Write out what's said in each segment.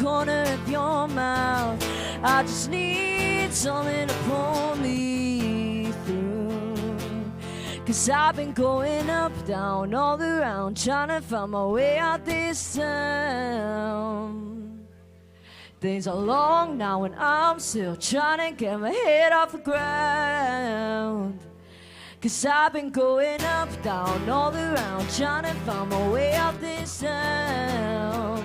corner of your mouth. I just need something to pull me through. 'Cause I've been going up, down, all around, trying to find my way out this town. Days are long now and I'm still trying to get my head off the ground. 'Cause I've been going up, down, all around, trying to find my way out this town.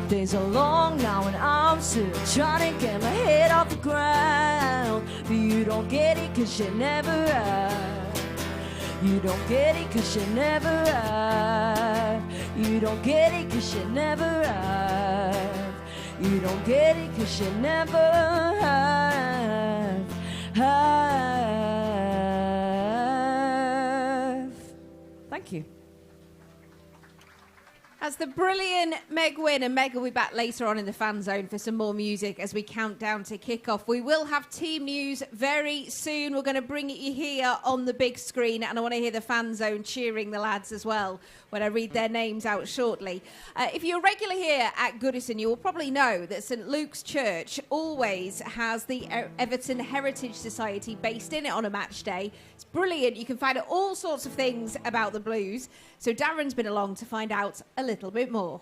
Days are long now and I'm still trying to get my head off the ground. But you don't get it 'cause you never have. You don't get it 'cause you never have. You don't get it 'cause you never have. You don't get it 'cause you never have. Thank you. That's the brilliant Meg Wynn, and Meg will be back later on in the fan zone for some more music as we count down to kick-off. We will have team news very soon. We're going to bring it you here on the big screen, and I want to hear the fan zone cheering the lads as well when I read their names out shortly. If you're a regular here at Goodison, you will probably know that St Luke's Church always has the Everton Heritage Society based in it on a match day. It's brilliant. You can find out all sorts of things about the Blues. So Darren's been along to find out a little bit more.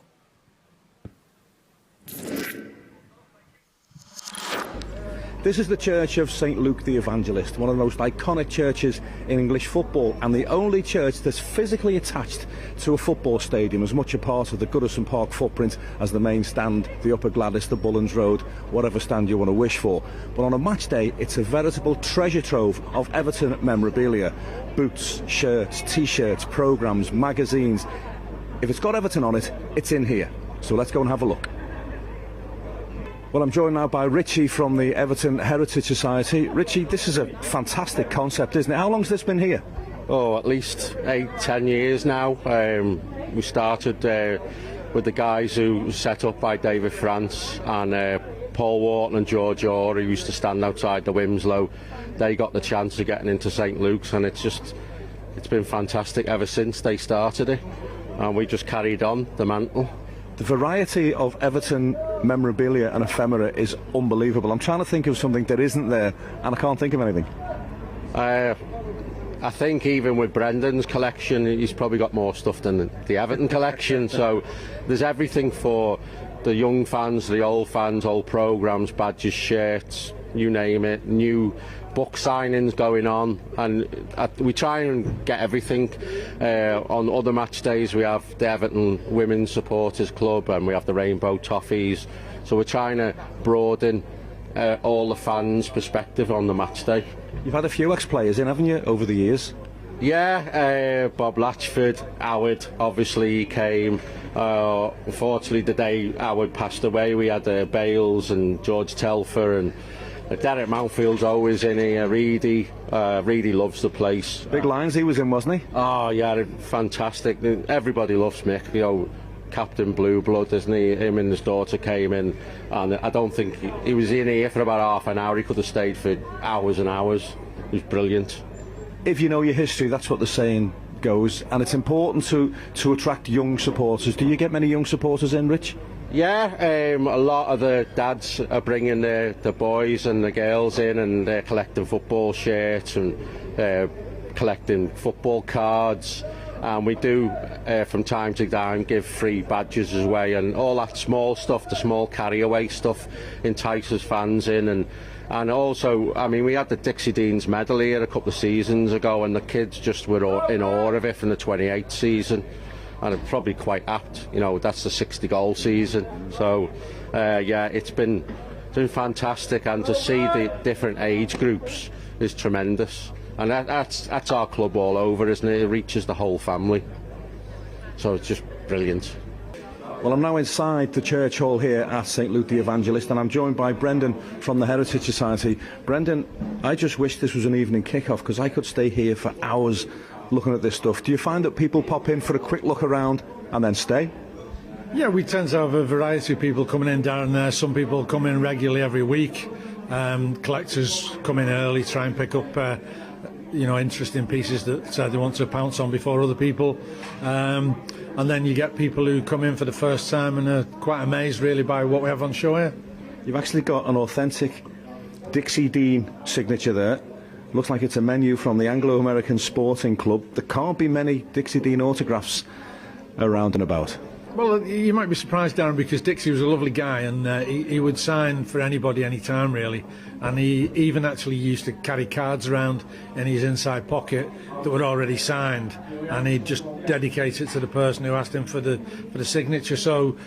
This is the Church of St Luke the Evangelist, one of the most iconic churches in English football, and the only church that's physically attached to a football stadium, as much a part of the Goodison Park footprint as the main stand, the Upper Gladys, the Bullens Road, whatever stand you want to wish for. But on a match day, it's a veritable treasure trove of Everton memorabilia. Boots, shirts, t-shirts, programmes, magazines. If it's got Everton on it, it's in here. So let's go and have a look. Well, I'm joined now by Richie from the Everton Heritage Society. Richie, this is a fantastic concept, isn't it? How long's this been here? Oh, at least 8-10 years now. We started with the guys who was set up by David France and Paul Wharton and George Orr, who used to stand outside the Winslow. They got the chance of getting into St Luke's, and it's been fantastic ever since they started it, and we just carried on the mantle. The variety of Everton memorabilia and ephemera is unbelievable. I'm trying to think of something that isn't there, and I can't think of anything. I think even with Brendan's collection, he's probably got more stuff than the Everton collection. So there's everything for the young fans, the old fans, old programmes, badges, shirts, you name it, new book signings going on, and we try and get everything. On other match days we have the Everton Women's Supporters Club and we have the Rainbow Toffees, so we're trying to broaden all the fans' perspective on the match day. You've had a few ex-players in, haven't you, over the years? Yeah, Bob Latchford, Howard, obviously he came. Unfortunately the day Howard passed away we had Bales and George Telfer, and Derek Mountfield's always in here. Reedy loves the place. Big lines he was in, wasn't he? Oh yeah, fantastic. Everybody loves Mick, you know, Captain Blue Blood, isn't he? Him and his daughter came in, and I don't think he was in here for about half an hour. He could have stayed for hours and hours. It was brilliant. If you know your history, that's what the saying goes, and it's important to attract young supporters. Do you get many young supporters in, Rich? Yeah, a lot of the dads are bringing the boys and the girls in, and they're collecting football shirts and collecting football cards, and we do from time to time give free badges as well, and all that small stuff, the small carry away stuff entices fans in. And also, I mean, we had the Dixie Deans medal here a couple of seasons ago, and the kids just were in awe of it from the 28th season. And it's probably quite apt, you know, that's the 60-goal season. So, yeah, it's been fantastic, and to see the different age groups is tremendous. And that's our club all over, isn't it? It reaches the whole family. So it's just brilliant. Well, I'm now inside the church hall here at St Luke the Evangelist, and I'm joined by Brendan from the Heritage Society. Brendan, I just wish this was an evening kick-off, because I could stay here for hours looking at this stuff. Do you find that people pop in for a quick look around and then stay? Yeah, we tend to have a variety of people coming in down there. Some people come in regularly every week. Collectors come in early, try and pick up interesting pieces that they want to pounce on before other people. and then you get people who come in for the first time and are quite amazed really by what we have on show here. You've actually got an authentic Dixie Dean signature there. Looks like it's a menu from the Anglo-American Sporting Club. There can't be many Dixie Dean autographs around and about. Well, you might be surprised, Darren, because Dixie was a lovely guy, and he would sign for anybody, anytime, really. And he even actually used to carry cards around in his inside pocket that were already signed, and he'd just dedicate it to the person who asked him for the signature. So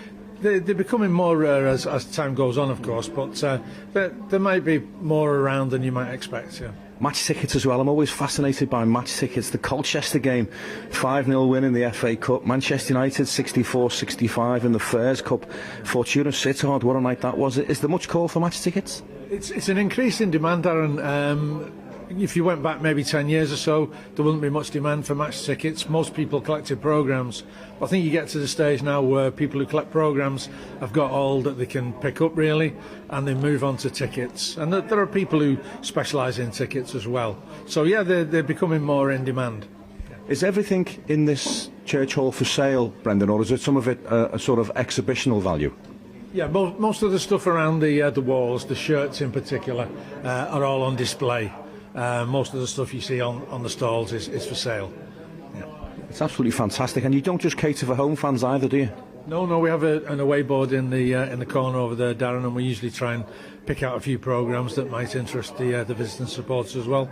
they're becoming more rare as time goes on, of course, but there might be more around than you might expect, yeah. Match tickets as well. I'm always fascinated by match tickets. The Colchester game, 5-0 win in the FA Cup. Manchester United 64-65 in the Fairs Cup. Fortuna Sittard, what a night that was. Is there much call for match tickets? It's an increase in demand, Darren. If you went back maybe 10 years or so, there wouldn't be much demand for match tickets. Most people collected programmes. I think you get to the stage now where people who collect programmes have got all that they can pick up, really, and they move on to tickets. And there are people who specialise in tickets as well. So, yeah, they're becoming more in demand. Is everything in this church hall for sale, Brendan, or is it some of it a sort of exhibitional value? Yeah, most of the stuff around the walls, the shirts in particular, are all on display. Most of the stuff you see on the stalls is for sale. Yeah. It's absolutely fantastic, and you don't just cater for home fans either, do you? No, we have an away board in the corner over there, Darren, and we usually try and pick out a few programmes that might interest the visiting supporters as well.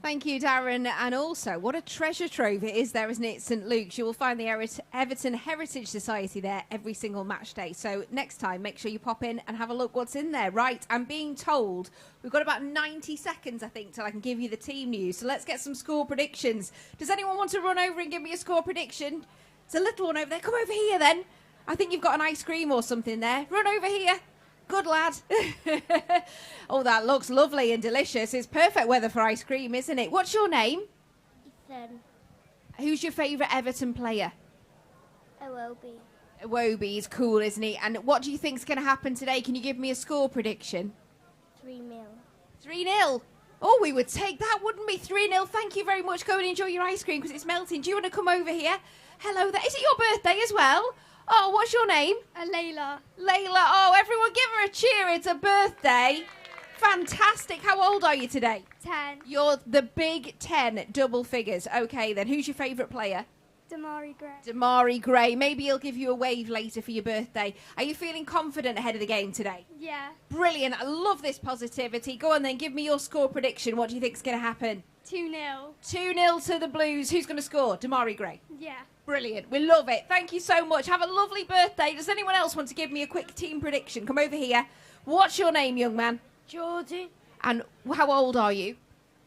Thank you, Darren. And also, what a treasure trove it is there, isn't it, St Luke's? You will find the Everton Heritage Society there every single match day. So next time, make sure you pop in and have a look what's in there. Right, I'm being told we've got about 90 seconds, I think, till I can give you the team news. So let's get some score predictions. Does anyone want to run over and give me a score prediction? It's a little one over there. Come over here, then. I think you've got an ice cream or something there. Run over here. Good lad. Oh, that looks lovely and delicious. It's perfect weather for ice cream, isn't it? What's your name? Ethan. Who's your favourite Everton player? Iwobi. Iwobi is cool, isn't he? And what do you think's going to happen today? Can you give me a score prediction? 3-0. 3-0. Oh, we would take that, wouldn't we? 3-0. Thank you very much. Go and enjoy your ice cream because it's melting. Do you want to come over here? Hello there. Is it your birthday as well? Oh, what's your name? Layla. Layla. Oh, everyone give her a cheer. It's a birthday. Fantastic. How old are you today? 10. You're the big 10, double figures. Okay, then. Who's your favourite player? Damari Gray. Damari Gray. Maybe he'll give you a wave later for your birthday. Are you feeling confident ahead of the game today? Yeah. Brilliant. I love this positivity. Go on then, give me your score prediction. What do you think's going to happen? 2-0. 2-0 to the Blues. Who's going to score? Damari Gray. Yeah. Brilliant. We love it. Thank you so much. Have a lovely birthday. Does anyone else want to give me a quick team prediction? Come over here. What's your name, young man? Jordan. And how old are you?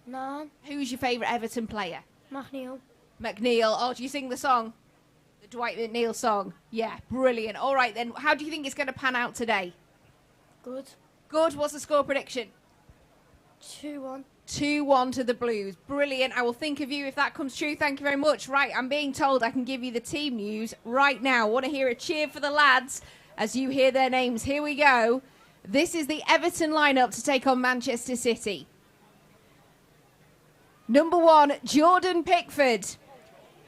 9. Who's your favourite Everton player? McNeil. McNeil. Oh, do you sing the song? The Dwight McNeil song? Yeah, brilliant. All right, then. How do you think it's going to pan out today? Good. Good. What's the score prediction? 2-1. 2-1 to the Blues. Brilliant. I will think of you if that comes true. Thank you very much. Right, I'm being told I can give you the team news right now. Want to hear a cheer for the lads as you hear their names. Here we go. This is the Everton lineup to take on Manchester City. Number 1, Jordan Pickford.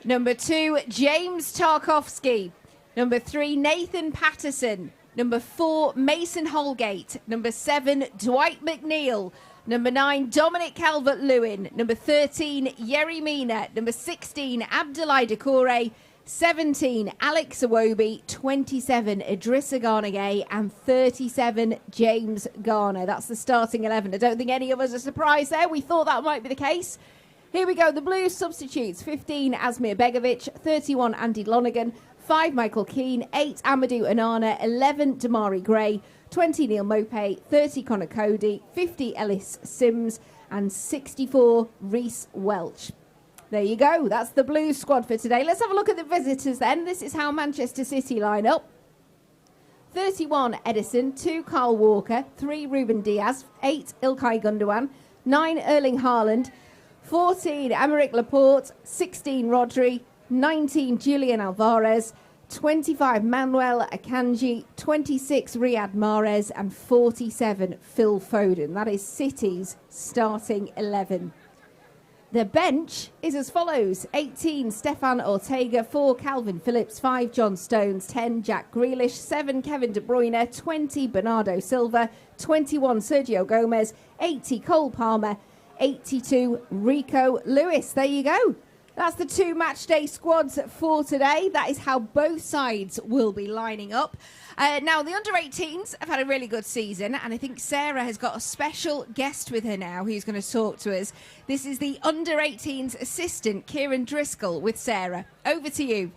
Number 2, James Tarkowski. Number 3, Nathan Patterson. Number 4, Mason Holgate. Number 7, Dwight McNeil. Number 9, Dominic Calvert-Lewin. Number 13, Yerry Mina. Number 16, Abdoulaye Doucouré. 17, Alex Iwobi. 27, Idrissa Gana Gueye. And 37, James Garner. That's the starting 11. I don't think any of us are surprised there. We thought that might be the case. Here we go. The Blues substitutes. 15, Asmir Begovic. 31, Andy Lonergan. 5, Michael Keane. 8, Amadou Onana. 11, Damari Gray. 20, Neil Mopey. 30, Connor Cody. 50, Ellis Sims. And 64, Reece Welch. There you go. That's the Blues squad for today. Let's have a look at the visitors then. This is how Manchester City line up. 31, Edison. 2, Carl Walker. 3, Ruben Diaz. 8, Ilkay Gundogan. 9, Erling Haaland. 14, Aymeric Laporte. 16, Rodri. 19, Julian Alvarez. 25, Manuel Akanji. 26, Riyad Mahrez. And 47, Phil Foden. That is City's starting 11. The bench is as follows: 18, Stefan Ortega; 4, Calvin Phillips; 5, John Stones; 10, Jack Grealish; 7, Kevin De Bruyne; 20, Bernardo Silva; 21, Sergio Gomez; 80, Cole Palmer; 82, Rico Lewis. There you go. That's the 2 match day squads for today. That is how both sides will be lining up. Now, the under-18s have had a really good season, and I think Sarah has got a special guest with her now who's going to talk to us. This is the under-18s assistant, Kieran Driscoll, with Sarah. Over to you.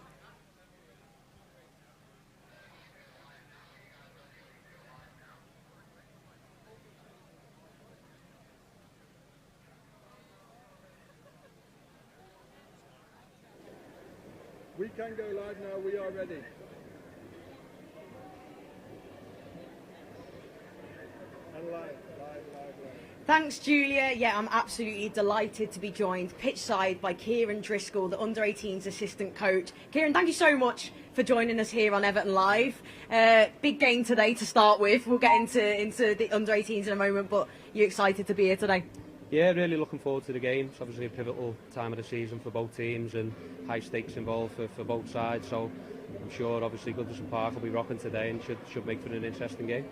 We can go live now, we are ready. And live. Thanks, Giulia. Yeah, I'm absolutely delighted to be joined pitchside by Kieran Driscoll, the under-18s assistant coach. Kieran, thank you so much for joining us here on Everton Live. Big game today to start with. We'll get into the under-18s in a moment, but you're excited to be here today? Yeah, really looking forward to the game. It's obviously a pivotal time of the season for both teams and high stakes involved for both sides. So I'm sure obviously Goodison Park will be rocking today and should make for an interesting game.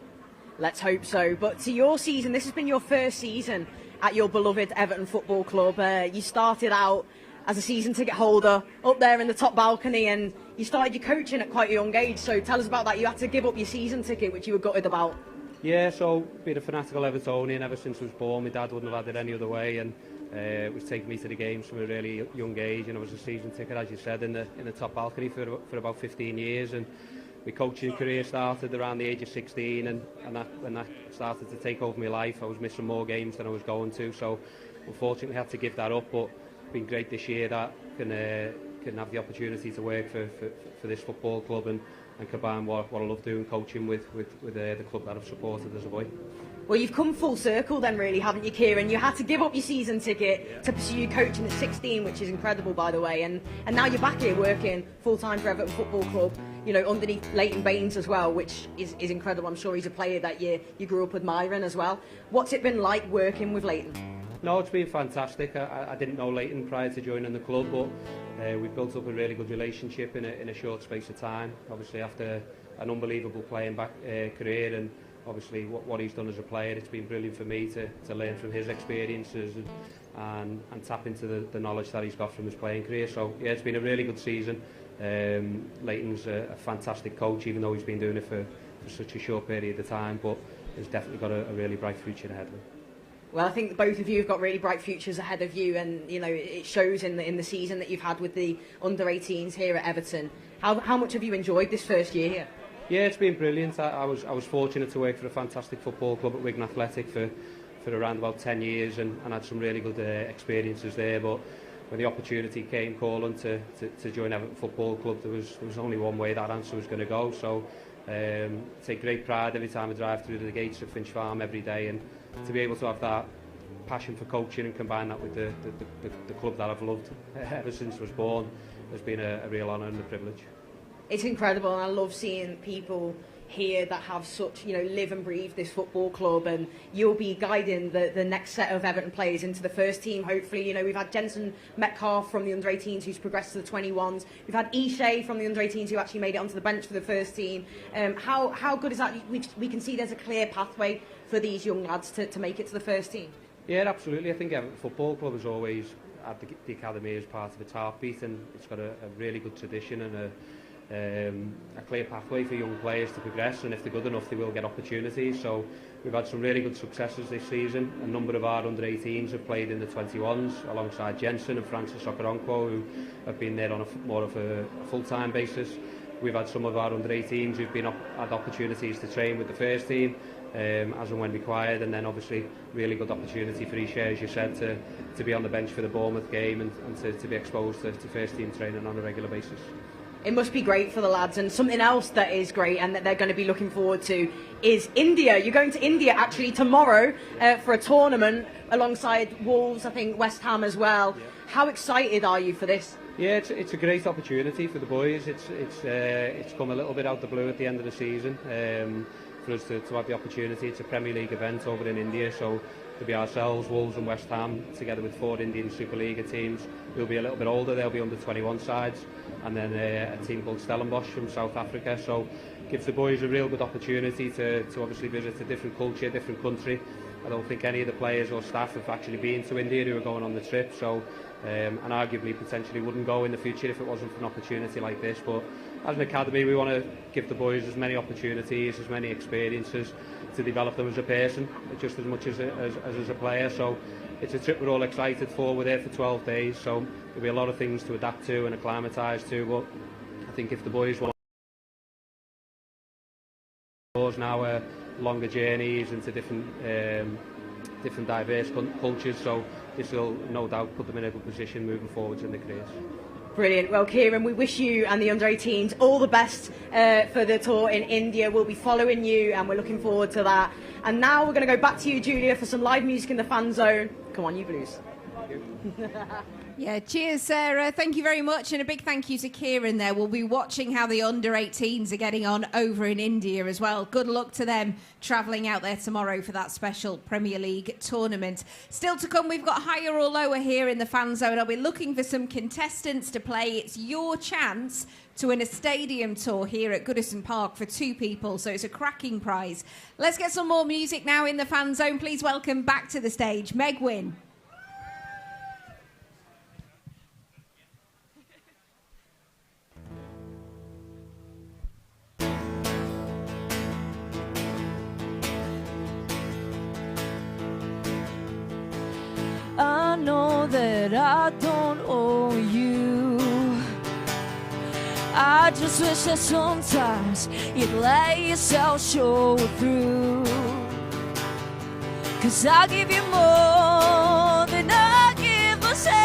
Let's hope so. But to your season, this has been your first season at your beloved Everton Football Club. You started out as a season ticket holder up there in the top balcony, and you started your coaching at quite a young age. So tell us about that. You had to give up your season ticket, which you were gutted about. Yeah, so being a fanatical Evertonian ever since I was born. My dad wouldn't have had it any other way, and it was taking me to the games from a really young age. And I was a season ticket, as you said, in the top balcony for about 15 years. And my coaching career started around the age of 16, and when that started to take over my life, I was missing more games than I was going to. So unfortunately, I had to give that up. But it's been great this year that can have the opportunity to work for this football club and combine what I love doing, coaching with the club that I've supported as a boy. Well, you've come full circle then, really, haven't you, Kieran? You had to give up your season ticket to pursue coaching at 16, which is incredible, by the way. And now you're back here working full-time for Everton Football Club, you know, underneath Leighton Baines as well, which is incredible. I'm sure he's a player that you grew up admiring as well. What's it been like working with Leighton? No, it's been fantastic. I didn't know Leighton prior to joining the club, but we built up a really good relationship in a short space of time. Obviously, after an unbelievable playing career, and obviously what he's done as a player, it's been brilliant for me to learn from his experiences and tap into the knowledge that he's got from his playing career. So yeah, it's been a really good season. Leighton's a fantastic coach, even though he's been doing it for such a short period of time, but he's definitely got a really bright future ahead of him. Well, I think both of you have got really bright futures ahead of you, and you know it shows in the season that you've had with the under-18s here at Everton. How much have you enjoyed this first year here? Yeah, it's been brilliant. I was fortunate to work for a fantastic football club at Wigan Athletic for around about 10 years and had some really good experiences there. But when the opportunity came calling to join Everton Football Club, there was only one way that answer was going to go. So I take great pride every time I drive through the gates of Finch Farm every day, and to be able to have that passion for coaching and combine that with the club that I've loved ever since I was born has been a real honour and a privilege. It's incredible, and I love seeing people here that have such, you know, live and breathe this football club, and you'll be guiding the next set of Everton players into the first team, hopefully. You know, we've had Jensen Metcalf from the under-18s who's progressed to the 21s. We've had Ishay from the under-18s who actually made it onto the bench for the first team. How good is that? We can see there's a clear pathway for these young lads to make it to the first team. Yeah, absolutely. I think Everton Football Club has always had the academy as part of its heartbeat, and it's got a really good tradition and a clear pathway for young players to progress, and if they're good enough they will get opportunities. So we've had some really good successes this season. A number of our under-18s have played in the 21s alongside Jensen and Francis Okoronkwo, who have been there on more of a full-time basis. We've had some of our under-18s who've had opportunities to train with the first team as and when required, and then obviously really good opportunity for Ishay, as you said, to be on the bench for the Bournemouth game and to be exposed to first team training on a regular basis. It must be great for the lads, and something else that is great and that they're going to be looking forward to is India. You're going to India actually tomorrow for a tournament alongside Wolves, I think West Ham as well. Yeah. How excited are you for this? Yeah, it's a great opportunity for the boys. It's come a little bit out the blue at the end of the season for us to have the opportunity. It's a Premier League event over in India, so There'll be ourselves, Wolves and West Ham, together with 4 Indian Superliga teams who'll be a little bit older. They'll be under 21 sides, and then a team called Stellenbosch from South Africa. So gives the boys a real good opportunity to obviously visit a different culture, different country. I don't think any of the players or staff have actually been to India who are going on the trip, so and arguably potentially wouldn't go in the future if it wasn't for an opportunity like this. But as an academy, we want to give the boys as many opportunities, as many experiences to develop them as a person, just as much as a player. So it's a trip we're all excited for. We're there for 12 days, so there'll be a lot of things to adapt to and acclimatise to. But I think if the boys want now longer journeys into different diverse cultures, so this will no doubt put them in a good position moving forwards in their careers. Brilliant. Well, Kieran, we wish you and the under-18s all the best for the tour in India. We'll be following you and we're looking forward to that. And now we're going to go back to you, Giulia, for some live music in the fan zone. Come on, you Blues. Yeah, cheers, Sarah. Thank you very much. And a big thank you to Kieran there. We'll be watching how the under-18s are getting on over in India as well. Good luck to them travelling out there tomorrow for that special Premier League tournament. Still to come, we've got higher or lower here in the fan zone. I'll be looking for some contestants to play. It's your chance to win a stadium tour here at Goodison Park for 2 people, so it's a cracking prize. Let's get some more music now in the fan zone. Please welcome back to the stage, Meg Wynn. I know that I don't owe you. I just wish that sometimes you'd let yourself show through. 'Cause I give you more than I give myself.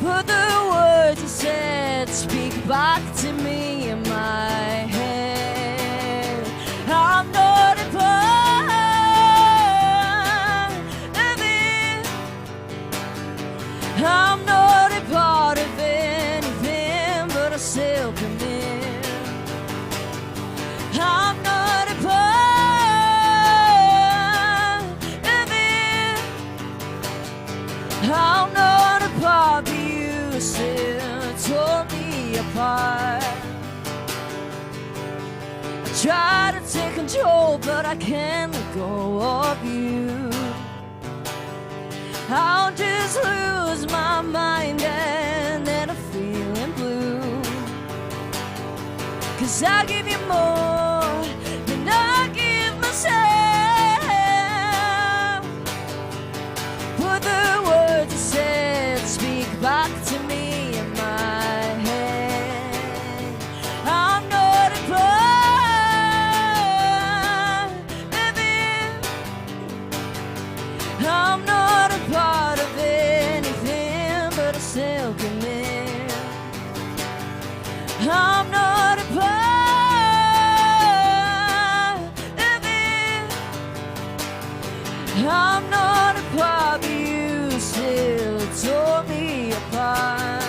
But the words you said speak back to me in my head. I'm not a I'm not a part of anything, but I still come in. I'm not a part of it. I'm not a part, but you still tore me apart. I try to take control, but I can't let go of you. I'll just lose my mind and then I'm feeling blue. 'Cause I give you more than I give myself. But the words you said speak back to me in my head. I'm not a part of it. I'm not a part of anything, but I still commit. I'm not a part of it. I'm not a part, but you still tore me apart.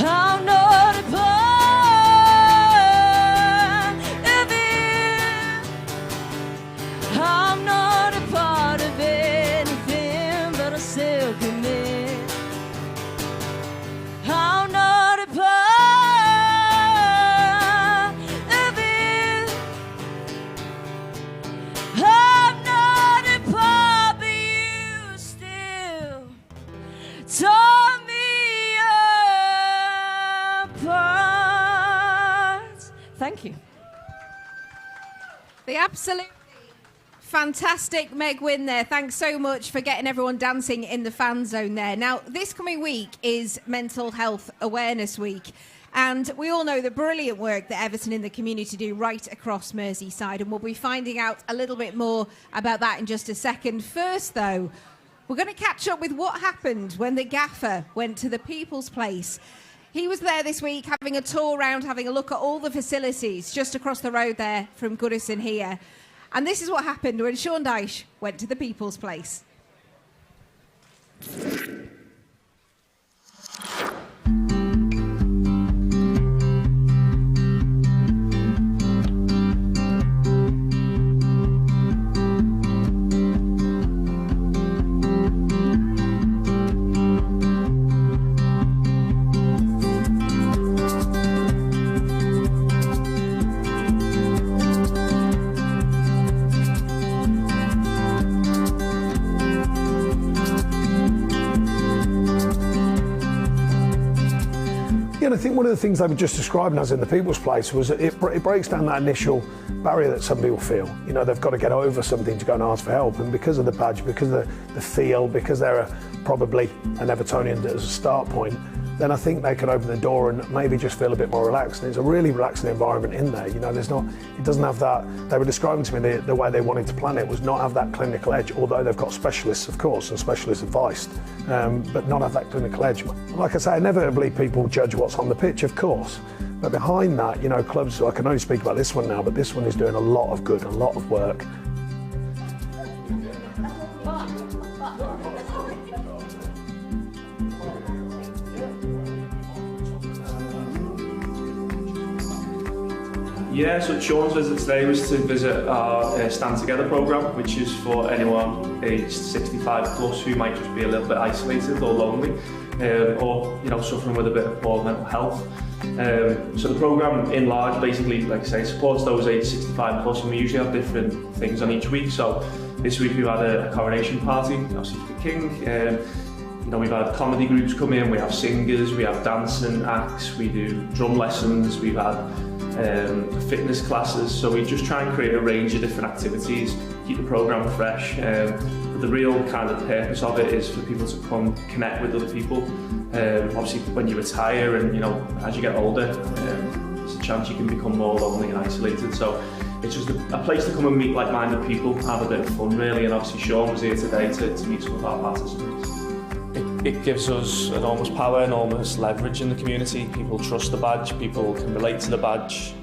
I'm not a part of it. I'm not a part of anything, but I still commit. I'm not a part of it. I'm not a part, but you still tore me apart. Thank you. The absolute fantastic Meg Wynn there. Thanks so much for getting everyone dancing in the fan zone there. Now, this coming week is Mental Health Awareness Week. And we all know the brilliant work that Everton in the community do right across Merseyside, and we'll be finding out a little bit more about that in just a second. First, though, we're going to catch up with what happened when the gaffer went to the People's Place. He was there this week having a tour around, having a look at all the facilities just across the road there from Goodison here. And this is what happened when Sean Dyche went to the People's Place. I think one of the things they were just describing us in the People's Place was that it breaks down that initial barrier that some people feel. You know, they've got to get over something to go and ask for help, and because of the badge, because of the feel, because they're probably an Evertonian as a start point, then I think they can open the door and maybe just feel a bit more relaxed. And it's a really relaxing environment in there. You know, it doesn't have that. They were describing to me the way they wanted to plan it was not have that clinical edge, although they've got specialists, of course, and specialist advice, but not have that clinical edge. Like I say, inevitably people judge what's on the pitch, of course, but behind that, you know, clubs, I can only speak about this one now, but this one is doing a lot of good, a lot of work. Yeah, so Sean's visit today was to visit our Stand Together programme, which is for anyone aged 65 plus who might just be a little bit isolated or lonely, or you know, suffering with a bit of poor mental health. So the programme in large basically, like I say, supports those aged 65 plus, and we usually have different things on each week. So this week we've had a coronation party, obviously for the King. You know, we've had comedy groups come in, we have singers, we have dancing acts, we do drum lessons, we've had fitness classes, so we just try and create a range of different activities, keep the programme fresh. But the real kind of purpose of it is for people to come connect with other people. Obviously when you retire and, you know, as you get older, there's a chance you can become more lonely and isolated, so it's just a place to come and meet like-minded people, have a bit of fun really, and obviously Sean was here today to meet some of our participants. It gives us enormous power, enormous leverage in the community. People trust the badge, people can relate to the badge,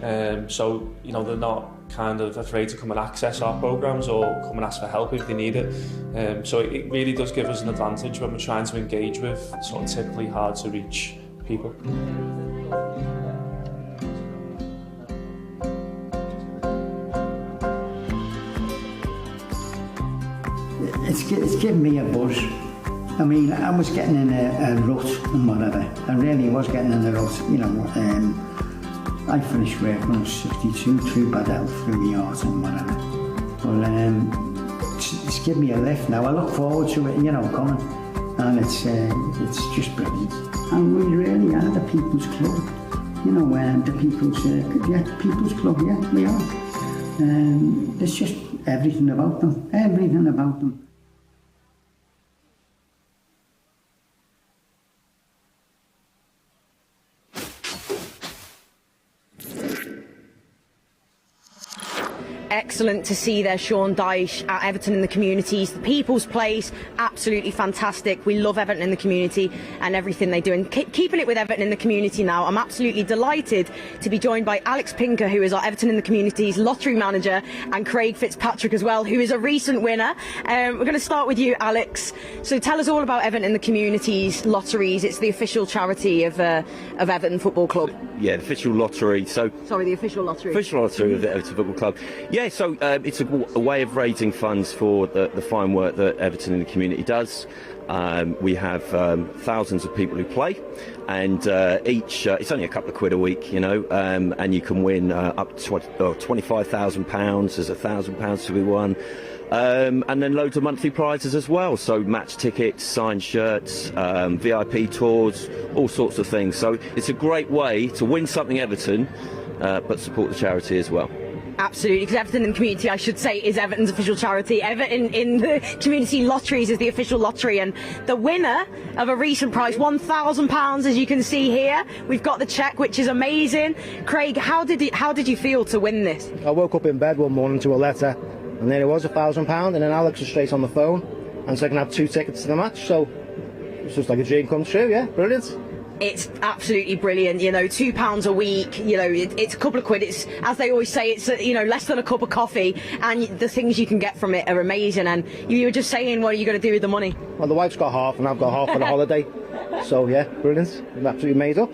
so you know, they're not kind of afraid to come and access our programmes or come and ask for help if they need it. So it really does give us an advantage when we're trying to engage with sort of typically hard to reach people. It's given me a buzz. I mean, I was getting in a rut and whatever. I really was getting in a rut, you know. I finished work when I was 62, through bad health, through my heart and whatever. But it's given me a lift now. I look forward to it, you know, coming. And it's just brilliant. And we really are the People's Club. You know, the People's Club, yeah, we are. There's just everything about them, everything about them. Excellent to see there, Sean Dyche at Everton in the Communities. The People's Place, absolutely fantastic. We love Everton in the Community and everything they do. And keeping it with Everton in the Community now, I'm absolutely delighted to be joined by Alex Pinker, who is our Everton in the Communities lottery manager, and Craig Fitzpatrick as well, who is a recent winner. We're going to start with you, Alex. So tell us all about Everton in the Communities lotteries. It's the official charity of Everton Football Club. Yeah, the official lottery. Sorry, the official lottery. Official lottery of the Everton Football Club. Yeah, so it's a way of raising funds for the fine work that Everton in the Community does. We have thousands of people who play, and it's only a couple of quid a week, you know, and you can win up to £25,000. There's £1,000 to be won. And then loads of monthly prizes as well, so match tickets, signed shirts, VIP tours, all sorts of things. So it's a great way to win something Everton, but support the charity as well. Absolutely, because Everton in the Community, I should say, is Everton's official charity. Everton in the Community Lotteries is the official lottery, and the winner of a recent prize, £1,000, as you can see here. We've got the cheque, which is amazing. Craig, how did you feel to win this? I woke up in bed one morning to a letter, and there it was, £1,000, and then Alex was straight on the phone, and so I can have 2 tickets to the match. So it's just like a dream come true. Yeah, brilliant. It's absolutely brilliant, you know, £2 a week, you know, it's a couple of quid. It's, as they always say, it's, you know, less than a cup of coffee, and the things you can get from it are amazing. And you were just saying, what are you going to do with the money? Well, the wife's got half, and I've got half for the holiday. So, yeah, brilliant. I'm absolutely made up.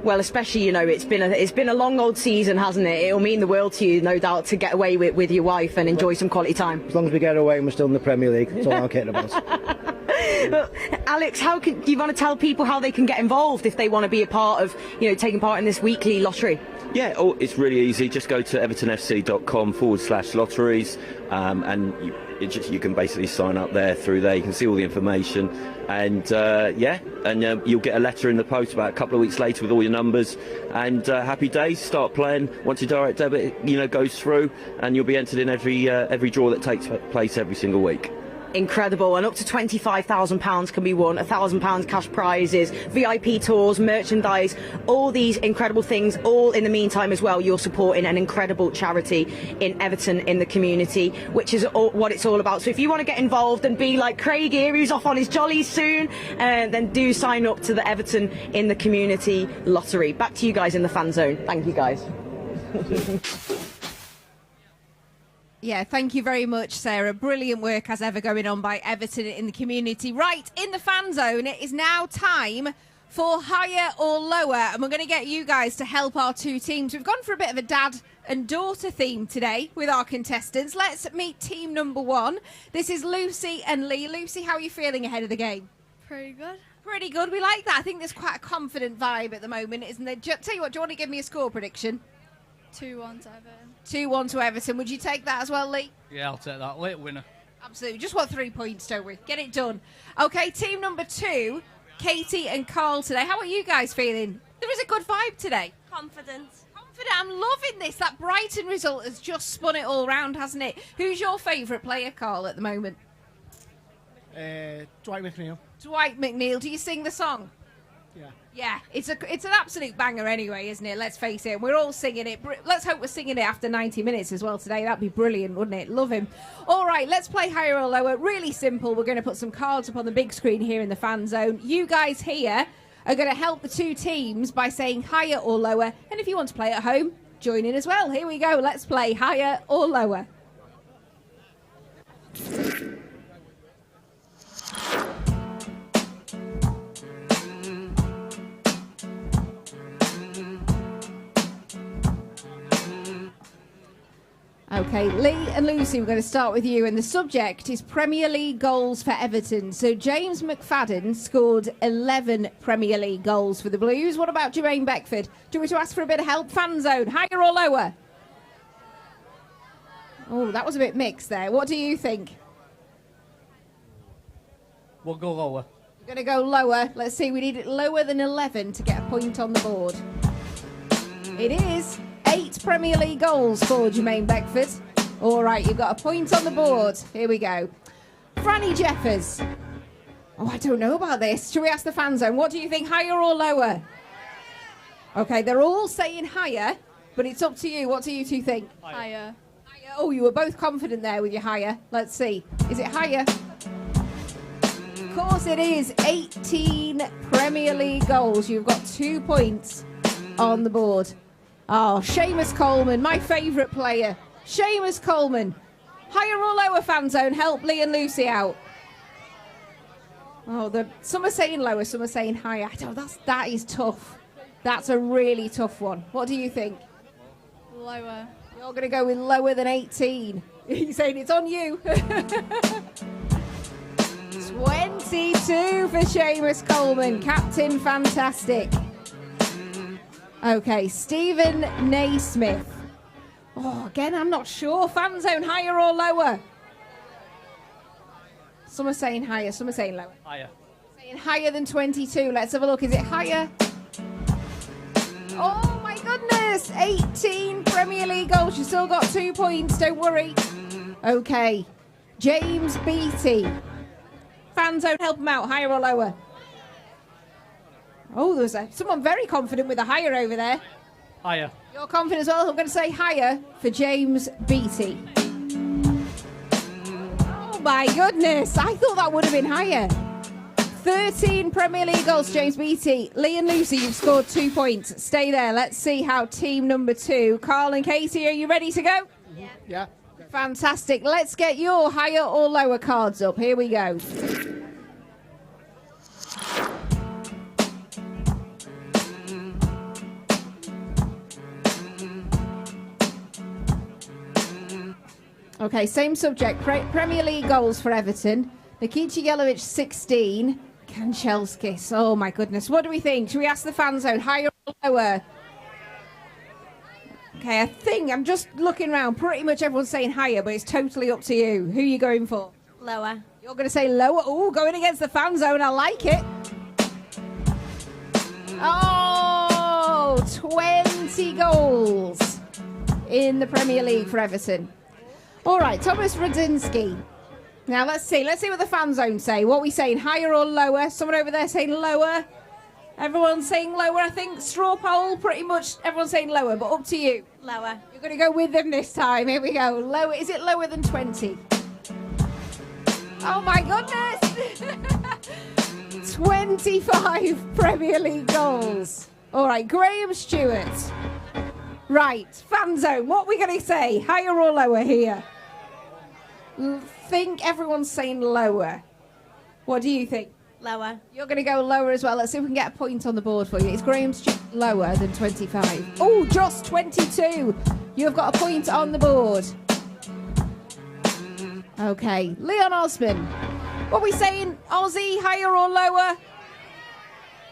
Well, especially, you know, it's been a long old season, hasn't it? It'll mean the world to you, no doubt, to get away with your wife and enjoy some quality time. As long as we get away and we're still in the Premier League, that's all I'm caring about. Well, Alex, do you want to tell people how they can get involved if they want to be a part of, you know, taking part in this weekly lottery? Yeah, it's really easy. Just go to evertonfc.com/lotteries, and you can basically sign up through there. You can see all the information, and you'll get a letter in the post about a couple of weeks later with all your numbers. And happy days. Start playing once your direct debit, goes through, and you'll be entered in every draw that takes place every single week. Incredible, and up to £25,000 can be won, £1,000 cash prizes, VIP tours, merchandise, all these incredible things, all in the meantime as well. You're supporting an incredible charity in Everton in the Community, which is what it's all about. So if you want to get involved and be like Craig here, who's off on his jollies soon, then do sign up to the Everton in the Community lottery. Back to you guys in the fan zone. Thank you guys. Yeah, thank you very much, Sarah. Brilliant work as ever going on by Everton in the Community. Right, in the fan zone, it is now time for higher or lower, and we're going to get you guys to help our two teams. We've gone for a bit of a dad and daughter theme today with our contestants. Let's meet team number one. This is Lucy and Lee. Lucy, how are you feeling ahead of the game? Pretty good. Pretty good. We like that. I think there's quite a confident vibe at the moment, isn't there? Tell you what, do you want to give me a score prediction? 2-1 to Everton. 2-1 to Everton. Would you take that as well, Lee? Yeah, I'll take that. Late winner. Absolutely. Just want 3 points, don't we? Get it done. Okay, team number two, Katie and Carl today. How are you guys feeling? There is a good vibe today. Confident. I'm loving this. That Brighton result has just spun it all round, hasn't it? Who's your favourite player, Carl, at the moment? Dwight McNeil. Dwight McNeil. Do you sing the song? Yeah. Yeah, it's an absolute banger anyway, isn't it? Let's face it. We're all singing it. Let's hope we're singing it after 90 minutes as well today. That'd be brilliant, wouldn't it? Love him. All right, let's play higher or lower. Really simple. We're going to put some cards up on the big screen here in the fan zone. You guys here are going to help the two teams by saying higher or lower. And if you want to play at home, join in as well. Here we go. Let's play higher or lower. Okay, Lee and Lucy, we're going to start with you, and the subject is Premier League goals for Everton. So James McFadden scored 11 Premier League goals for the Blues. What about Jermaine Beckford? Do we to ask for a bit of help? Fan zone, higher or lower? Oh, that was a bit mixed there. What do you think? We'll go lower. We're going to go lower. Let's see, we need it lower than 11 to get a point on the board. It is 8 Premier League goals for Jermaine Beckford. All right, you've got a point on the board. Here we go. Franny Jeffers. Oh, I don't know about this. Shall we ask the fan zone? What do you think, higher or lower? Okay, they're all saying higher, but it's up to you. What do you two think? Higher. Higher. Oh, you were both confident there with your higher. Let's see. Is it higher? Of course it is. 18 Premier League goals. You've got 2 points on the board. Oh, Seamus Coleman, my favourite player. Seamus Coleman. Higher or lower, fan zone? Help Lee and Lucy out. Oh, some are saying lower, some are saying higher. That is tough. That's a really tough one. What do you think? Lower. You're going to go with lower than 18. He's saying it's on you. 22 for Seamus Coleman. Captain Fantastic. Okay, Stephen Naismith. Oh, again, I'm not sure. Fan zone, higher or lower? Some are saying higher, some are saying lower. Higher. Saying higher than 22. Let's have a look. Is it higher? Oh, my goodness! 18 Premier League goals. You still got 2 points, don't worry. Okay. James Beattie. Fan zone, help him out. Higher or lower? Oh, there's someone very confident with a higher over there. Higher. You're confident as well? I'm going to say higher for James Beattie. Oh my goodness, I thought that would have been higher. 13 Premier League goals, James Beattie. Lee and Lucy, you've scored 2 points. Stay there. Let's see how team number 2, Carl and Katie, are you ready to go? Yeah. Fantastic. Let's get your higher or lower cards up. Here we go. Okay, same subject. Premier League goals for Everton. Nikita Jelic, 16. Kanchelskis. Oh, my goodness. What do we think? Should we ask the fan zone? Higher or lower? Okay, I think I'm just looking around. Pretty much everyone's saying higher, but it's totally up to you. Who are you going for? Lower. You're going to say lower? Oh, going against the fan zone. I like it. Oh, 20 goals in the Premier League for Everton. All right, Thomas Radzinski. Now, let's see what the fan zone say. What are we saying, higher or lower? Someone over there saying lower. Everyone's saying lower, I think. Straw poll, pretty much everyone's saying lower, but up to you. Lower. You're going to go with them this time. Here we go. Lower. Is it lower than 20? Oh, my goodness. 25 Premier League goals. All right, Graham Stewart. Right, fan zone. What are we going to say? Higher or lower here? Think everyone's saying lower. What do you think? Lower. You're going to go lower as well. Let's see if we can get a point on the board for you. It's Graham Stewart lower than 25. Oh, just 22. You've got a point on the board. Okay, Leon Osman. What are we saying? Aussie, higher or lower?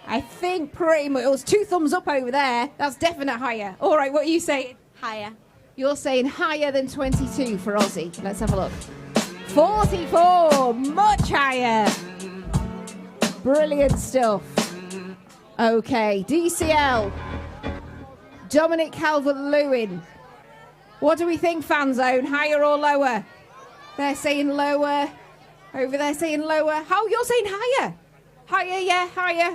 I think pretty much. It was 2 thumbs up over there. That's definite higher. All right, what are you saying? Higher. You're saying higher than 22 for Aussie. Let's have a look. 44, much higher. Brilliant stuff. Okay, DCL. Dominic Calvert-Lewin. What do we think, fan zone? Higher or lower? They're saying lower. Over there saying lower. How? You're saying higher? Higher, yeah, higher.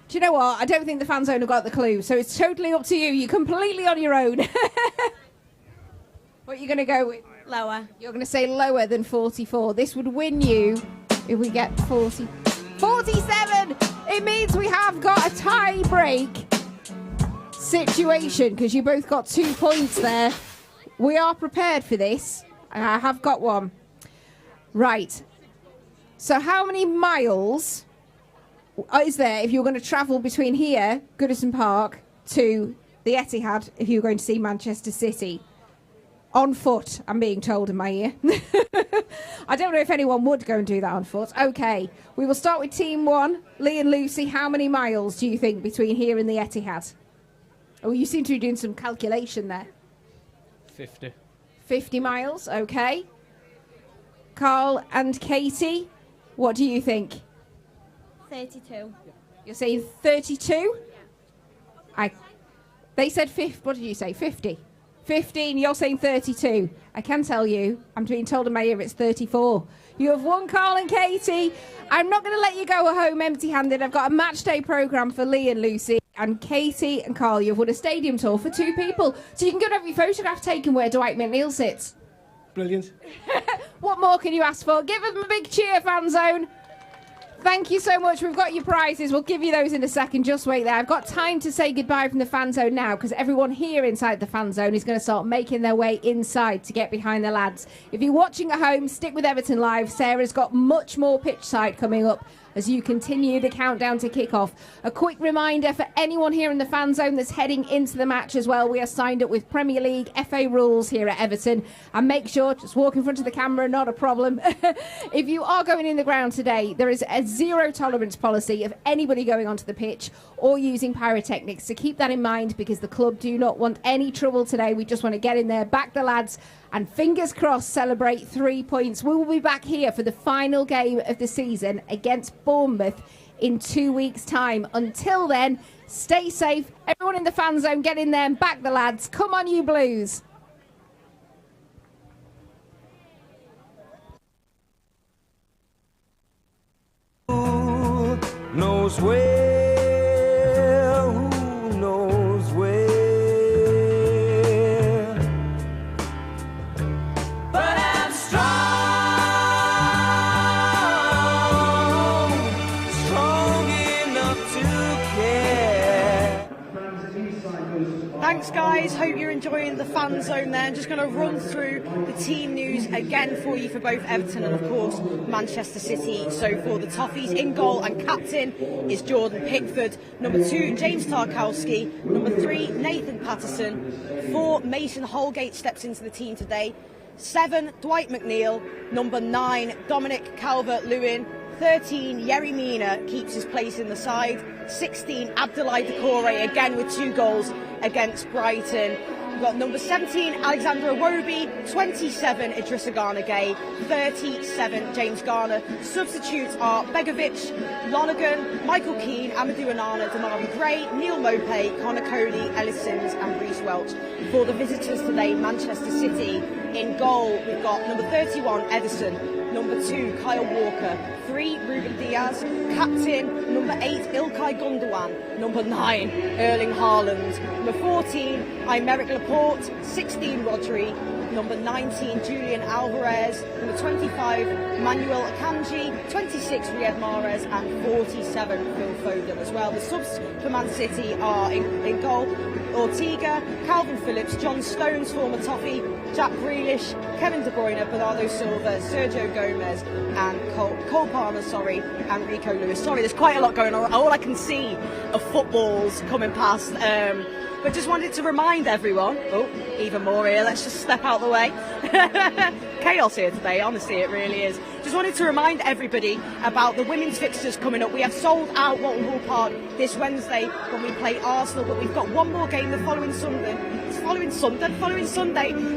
Do you know what? I don't think the fan zone have got the clue, so it's totally up to you. You're completely on your own. What are you going to go with? Lower. You're going to say lower than 44. This would win you if we get 40. 47! It means we have got a tie break situation because you both got 2 points there. We are prepared for this. I have got one. Right. So how many miles is there if you're going to travel between here, Goodison Park, to the Etihad if you're going to see Manchester City? On foot, I'm being told in my ear. I don't know if anyone would go and do that on foot. Okay, we will start with team 1. Lee and Lucy, how many miles do you think between here and the Etihad? Oh, you seem to be doing some calculation there. 50. 50 miles, okay. Carl and Katie, what do you think? 32. You're saying 32? Yeah. They said 50. What did you say? 50. 15. You're saying 32. I can tell you, I'm being told in my ear it's 34. You have won, Carl and Katie. I'm not going to let you go home empty-handed. I've got a match day programme for Lee and Lucy. And Katie and Carl, you've won a stadium tour for 2 people. So you can go and have your photograph taken where Dwight McNeil sits. Brilliant. What more can you ask for? Give them a big cheer, fan zone. Thank you so much. We've got your prizes. We'll give you those in a second. Just wait there. I've got time to say goodbye from the fan zone now because everyone here inside the fan zone is going to start making their way inside to get behind the lads. If you're watching at home, stick with Everton Live. Sarah's got much more pitch side coming up as you continue the countdown to kick-off. A quick reminder for anyone here in the fan zone that's heading into the match as well. We are signed up with Premier League FA rules here at Everton. And make sure, just walk in front of the camera, not a problem. If you are going in the ground today, there is a zero tolerance policy of anybody going onto the pitch or using pyrotechnics. So keep that in mind because the club do not want any trouble today. We just want to get in there, back the lads, and fingers crossed celebrate 3 points. We will be back here for the final game of the season against Bournemouth in 2 weeks' time. Until then, stay safe. Everyone in the fan zone, get in there and back the lads. Come on, you Blues. Knows where, who knows where, but I'm strong enough to care. Thanks guys, hope you're enjoying the fan zone there. I'm just going to run through the team news again for you for both Everton and of course Manchester City. So for the Toffees, in goal and captain is Jordan Pickford. Number 2, James Tarkowski. Number 3, Nathan Patterson. 4, Mason Holgate steps into the team today. 7, Dwight McNeil. Number 9, Dominic Calvert-Lewin. 13, Yerry Mina keeps his place in the side. 16, Abdoulaye Doucouré, again with 2 goals against Brighton. We've got number 17, Alexander Iwobi. 27, Idrissa Gana-Gueye. 37, James Garner. Substitutes are Begovic, Lonergan, Michael Keane, Amadou Onana, Damari Gray, Neil Mopay, Connor Cody, Ellis Sims and Reece Welch. For the visitors today, Manchester City. In goal, we've got number 31, Ederson. Number 2, Kyle Walker. 3, Ruben Diaz. Captain, number 8, Ilkay Gundogan. Number 9, Erling Haaland. Number 14, Aymeric Laporte. 16, Rodri. Number 19, Julian Alvarez. Number 25, Manuel Akanji. 26, Riyad Mahrez. And 47, Phil Foden as well. The subs for Man City are in goal, Ortega, Calvin Phillips, John Stones, former Toffee, Jack Grealish, Kevin De Bruyne, Bernardo Silva, Sergio Gomez and Cole Palmer, and Rico Lewis. Sorry, there's quite a lot going on. All I can see are footballs coming past. But just wanted to remind everyone, even more here, let's just step out the way. Chaos here today, honestly, it really is. Just wanted to remind everybody about the women's fixtures coming up. We have sold out Walton Hall Park this Wednesday when we play Arsenal, but we've got one more game the following Sunday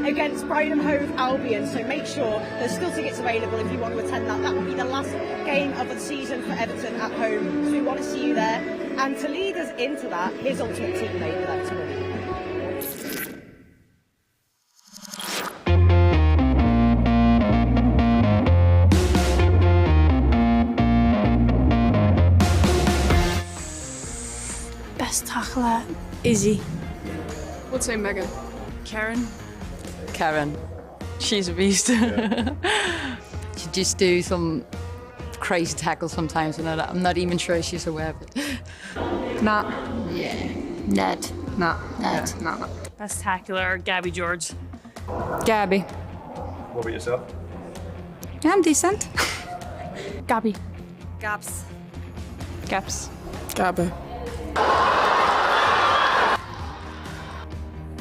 against Brighton Hove Albion. So make sure there's still tickets available if you want to attend that. That will be the last game of the season for Everton at home. So we want to see you there. And to lead us into that, his ultimate teammate with Everton. Best tackler, Izzy. Would say Megan. Karen. Karen. She's a beast. Yeah. She just do some crazy tackles sometimes, and I'm not even sure she's aware of it. Nah. Yeah. Ned. Nah. Ned. Yeah. Nah. Best tackler, Gabby George. Gabby. What about yourself? I'm decent. Gabby. Gabs. Gaps. Gabby.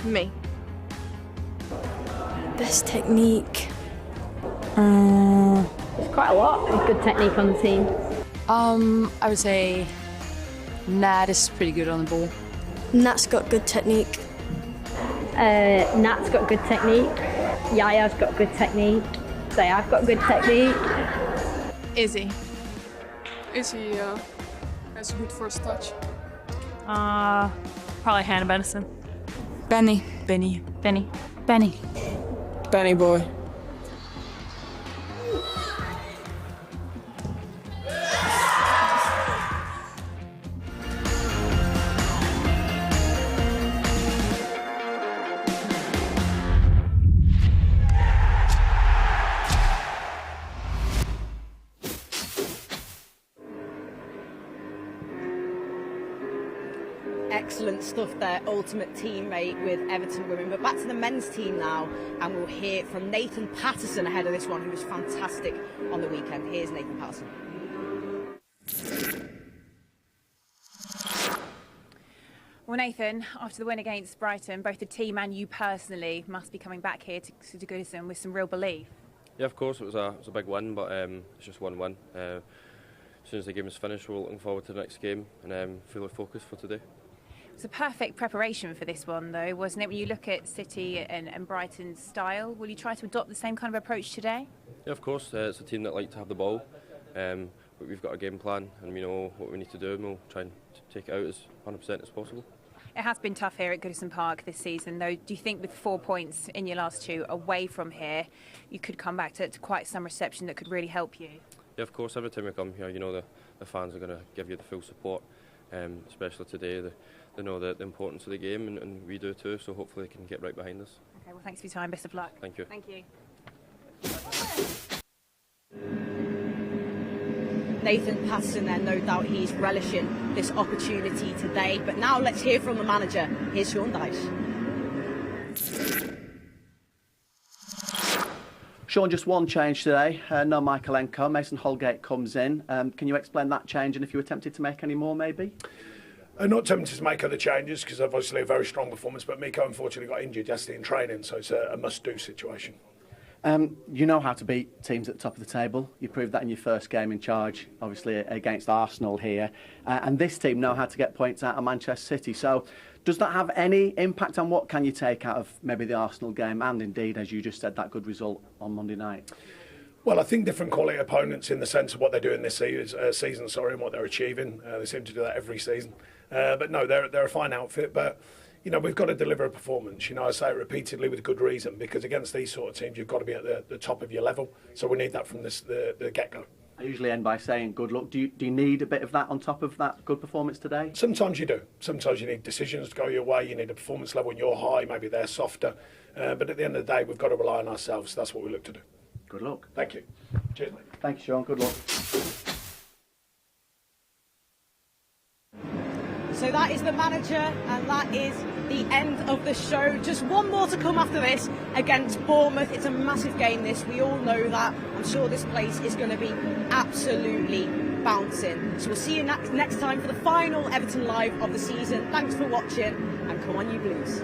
Me. Best technique. There's quite a lot of good technique on the team. I would say Nat is pretty good on the ball. Nat's got good technique. Nat's got good technique. Yaya's got good technique. I've got good technique. Izzy. Izzy has a good first touch. Probably Hannah Benison. Benny. Benny. Benny. Benny. Benny boy. Excellent stuff there, ultimate teammate with Everton women. But back to the men's team now, and we'll hear from Nathan Patterson ahead of this one, who was fantastic on the weekend. Here's Nathan Patterson. Well, Nathan, after the win against Brighton, both the team and you personally must be coming back here to Goodison with some real belief. Yeah, of course, it was a big win, but it's just one win. As soon as the game is finished, we're looking forward to the next game and fully focused for today. It was a perfect preparation for this one, though, wasn't it? When you look at City and Brighton's style, will you try to adopt the same kind of approach today? Yeah, of course. It's a team that like to have the ball. We're we've got a game plan and we know what we need to do, and we'll try and take it out as 100% as possible. It has been tough here at Goodison Park this season, though. Do you think with 4 points in your last 2 away from here, you could come back to quite some reception that could really help you? Yeah, of course. Every time we come here, you know the fans are going to give you the full support, especially today. They know the importance of the game, and we do too, so hopefully they can get right behind us. Okay, well, thanks for your time. Best of luck. Thank you. Thank you. Nathan Patterson there, no doubt he's relishing this opportunity today. But now let's hear from the manager. Here's Sean Dyche. Sean, just one change today. No Michaelenko. Mason Holgate comes in. Can you explain that change, and if you were tempted to make any more, maybe? Not tempted to make other changes because obviously a very strong performance, but Miko unfortunately got injured yesterday in training, so it's a must-do situation. You know how to beat teams at the top of the table. You proved that in your first game in charge, obviously against Arsenal here. And this team know how to get points out of Manchester City. So does that have any impact on what can you take out of maybe the Arsenal game and indeed, as you just said, that good result on Monday night? Well, I think different quality opponents in the sense of what they're doing this season, and what they're achieving. They seem to do that every season. But no, they're a fine outfit. But you know, we've got to deliver a performance. You know, I say it repeatedly with good reason, because against these sort of teams, you've got to be at the top of your level. So we need that from the get-go. I usually end by saying good luck. Do you need a bit of that on top of that good performance today? Sometimes you do. Sometimes you need decisions to go your way. You need a performance level when you're high, maybe they're softer. But at the end of the day, we've got to rely on ourselves. That's what we look to do. Good luck. Thank you. Cheers, mate. Thank you, Sean. Good luck. So that is the manager, and that is the end of the show. Just one more to come after this against Bournemouth. It's a massive game, this. We all know that. I'm sure this place is going to be absolutely bouncing. So we'll see you next time for the final Everton Live of the season. Thanks for watching, and come on, you Blues.